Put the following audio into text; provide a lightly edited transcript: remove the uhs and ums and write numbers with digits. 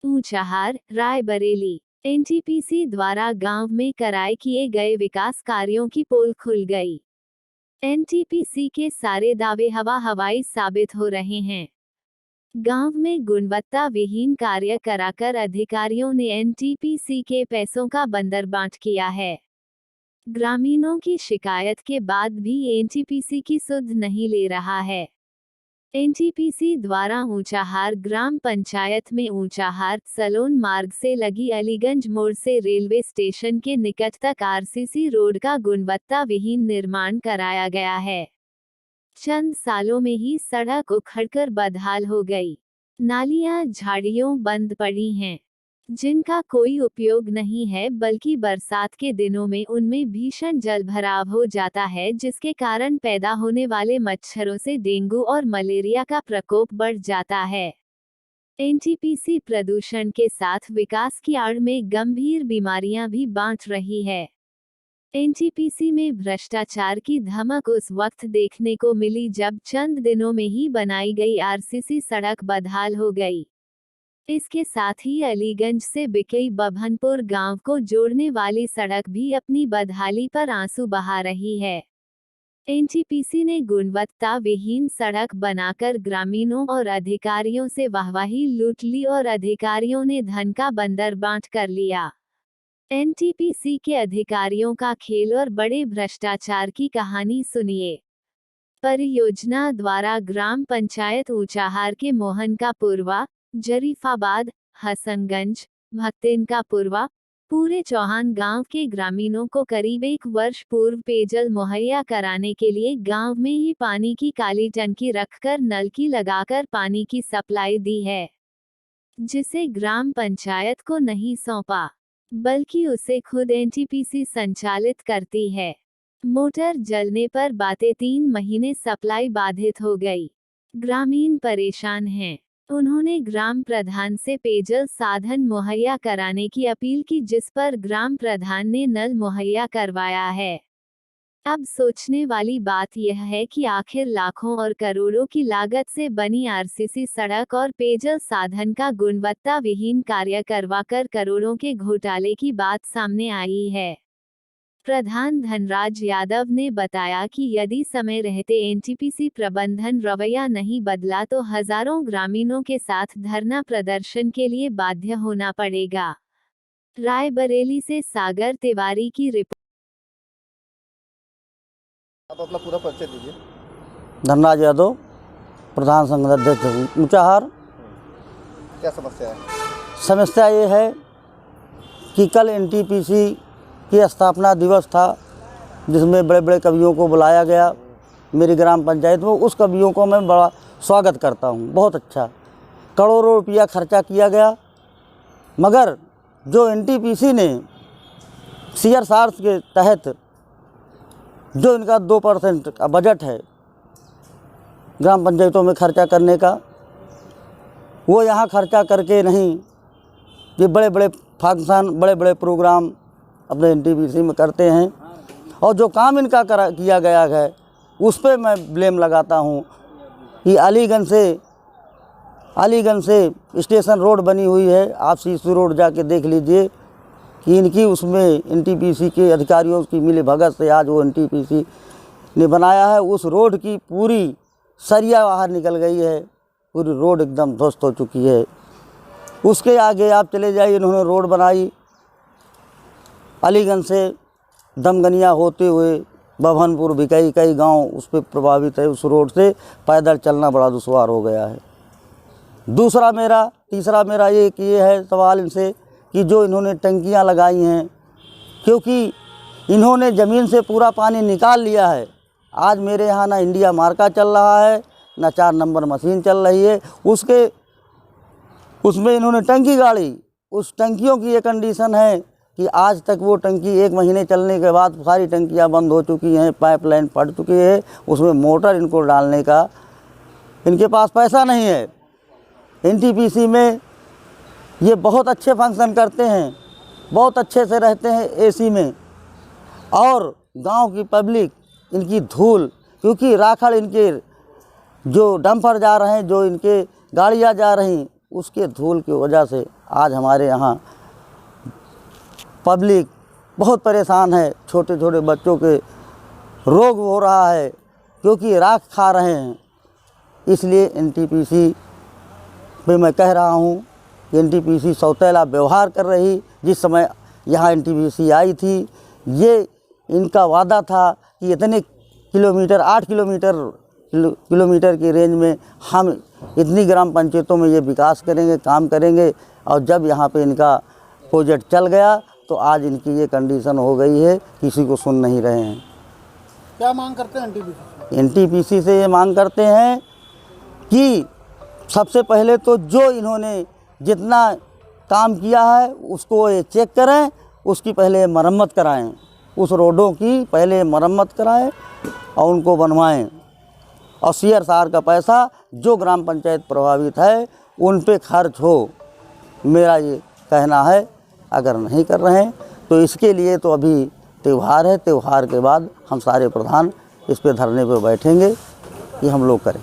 Unchahar, Raebareli. NTPC द्वारा गांव में कराए किए गए विकास कार्यों की पोल खुल गई। एनटीपीसी के सारे दावे हवाई साबित हो रहे हैं। गांव में गुणवत्ता विहीन कार्य कराकर अधिकारियों ने एनटीपीसी के पैसों का बंदरबांट किया है। ग्रामीणों की शिकायत के बाद भी एनटीपीसी की सुध नहीं ले रहा है। एनटीपीसी द्वारा ऊंचाहार ग्राम पंचायत में ऊंचाहार सलोन मार्ग से लगी अलीगंज मोड़ से रेलवे स्टेशन के निकट तक आरसीसी रोड का गुणवत्ता विहीन निर्माण कराया गया है। चंद सालों में ही सड़क उखड़कर बदहाल हो गई। नालियां झाड़ियों बंद पड़ी हैं, जिनका कोई उपयोग नहीं है, बल्कि बरसात के दिनों में उनमें भीषण जलभराव हो जाता है, जिसके कारण पैदा होने वाले मच्छरों से डेंगू और मलेरिया का प्रकोप बढ़ जाता है। एनटीपीसी प्रदूषण के साथ विकास की आड़ में गंभीर बीमारियां भी बांट रही है। एनटीपीसी में भ्रष्टाचार की धमक उस वक्त देखने को मिली जब चंद दिनों में ही बनाई गई आरसीसी सड़क बदहाल हो गई। इसके साथ ही अलीगंज से बिकई बभनपुर गांव को जोड़ने वाली सड़क भी अपनी बदहाली पर आंसू बहा रही है। एनटीपीसी ने गुणवत्ता विहीन सड़क बनाकर ग्रामीणों और अधिकारियों से वाहवाही लूट ली और अधिकारियों ने धन का बंदरबांट कर लिया। एनटीपीसी के अधिकारियों का खेल और बड़े भ्रष्टाचार की कहानी सुनिए। परियोजना द्वारा ग्राम पंचायत ऊंचाहार के मोहन का पूर्वा, जरीफाबाद, हसनगंज, भक्तिन का पूर्वा, पूरे चौहान गांव के ग्रामीणों को करीब 1 वर्ष पूर्व पेयजल मुहैया कराने के लिए गांव में ही पानी की काली टंकी रखकर नलकी लगाकर पानी की सप्लाई दी है, जिसे ग्राम पंचायत को नहीं सौंपा, बल्कि उसे खुद एनटीपीसी संचालित करती है। मोटर जलने पर बातें 3 महीने सप्लाई बाधित हो गई। ग्रामीण परेशान हैं। उन्होंने ग्राम प्रधान से पेयजल साधन मुहैया कराने की अपील की, जिस पर ग्राम प्रधान ने नल मुहैया करवाया है। अब सोचने वाली बात यह है कि आखिर लाखों और करोड़ों की लागत से बनी आरसीसी सड़क और पेयजल साधन का गुणवत्ता विहीन कार्य करवाकर करोड़ों के घोटाले की बात सामने आई है। प्रधान धनराज यादव ने बताया कि यदि समय रहते एनटीपीसी प्रबंधन रवैया नहीं बदला तो हजारों ग्रामीणों के साथ धरना प्रदर्शन के लिए बाध्य होना पड़ेगा। रायबरेली से सागर तिवारी की रिपोर्ट। आप अपना पूरा परिचय दीजिए। धनराज यादव, प्रधान संघ अध्यक्ष ऊंचाहार। क्या समस्या है? समस्या ये है कि कल एनटीपीसी की स्थापना दिवस था, जिसमें बड़े बड़े कवियों को बुलाया गया मेरी ग्राम पंचायत में। उस कवियों को मैं बड़ा स्वागत करता हूँ, बहुत अच्छा। करोड़ों रुपया खर्चा किया गया, मगर जो एनटीपीसी ने CSR के तहत जो इनका 2% का बजट है ग्राम पंचायतों में खर्चा करने का, वो यहाँ खर्चा करके नहीं, ये बड़े बड़े फंक्शन, बड़े बड़े प्रोग्राम अपने एनटीपीसी में करते हैं। और जो काम इनका किया गया है उस पर मैं ब्लेम लगाता हूँ कि अलीगंज से स्टेशन रोड बनी हुई है, आप सीसू रोड जाके देख लीजिए कि इनकी उसमें एनटीपीसी के अधिकारियों की मिली भगत से आज वो एनटीपीसी ने बनाया है। उस रोड की पूरी सरिया बाहर निकल गई है, पूरी रोड एकदम ध्वस्त हो चुकी है। उसके आगे आप चले जाइए, इन्होंने रोड बनाई अलीगंज से दमगनिया होते हुए बभनपुर भी कई गांव उस पर प्रभावित है। उस रोड से पैदल चलना बड़ा दुश्वार हो गया है। तीसरा मेरा ये है सवाल इनसे कि जो इन्होंने टंकियां लगाई हैं, क्योंकि इन्होंने ज़मीन से पूरा पानी निकाल लिया है। आज मेरे यहाँ ना इंडिया मार्का चल रहा है, ना 4 नंबर मशीन चल रही है। उसमें इन्होंने टंकी गाड़ी, उस टंकियों की ये कंडीशन है कि आज तक वो टंकी 1 महीने चलने के बाद सारी टंकियां बंद हो चुकी हैं, पाइपलाइन फट चुकी है, उसमें मोटर इनको डालने का इनके पास पैसा नहीं है। एनटीपीसी में ये बहुत अच्छे फंक्शन करते हैं, बहुत अच्छे से रहते हैं एसी में, और गांव की पब्लिक इनकी धूल, क्योंकि राखड़ इनके जो डंपर जा रहे हैं, जो इनके गाड़ियां जा रही, उसके धूल की वजह से आज हमारे यहाँ पब्लिक बहुत परेशान है। छोटे छोटे बच्चों के रोग हो रहा है क्योंकि राख खा रहे हैं। इसलिए एनटीपीसी पे मैं कह रहा हूँ कि एनटीपीसी सौतेला व्यवहार कर रही। जिस समय यहाँ एनटीपीसी आई थी, ये इनका वादा था कि इतने किलोमीटर 8 किलोमीटर की रेंज में हम इतनी ग्राम पंचायतों में ये विकास करेंगे, काम करेंगे। और जब यहाँ पे इनका प्रोजेक्ट चल गया तो आज इनकी ये कंडीशन हो गई है, किसी को सुन नहीं रहे हैं। क्या मांग करते हैं एनटीपीसी? एनटीपीसी से ये मांग करते हैं कि सबसे पहले तो जो इन्होंने जितना काम किया है उसको ये चेक करें, उसकी पहले मरम्मत कराएं, उस रोडों की पहले मरम्मत कराएं और उनको बनवाएं। और CSR का पैसा जो ग्राम पंचायत प्रभावित है उन पे खर्च हो, मेरा ये कहना है। अगर नहीं कर रहे हैं तो इसके लिए तो अभी त्यौहार है, त्यौहार के बाद हम सारे प्रधान इस पे धरने पे बैठेंगे, ये हम लोग करें।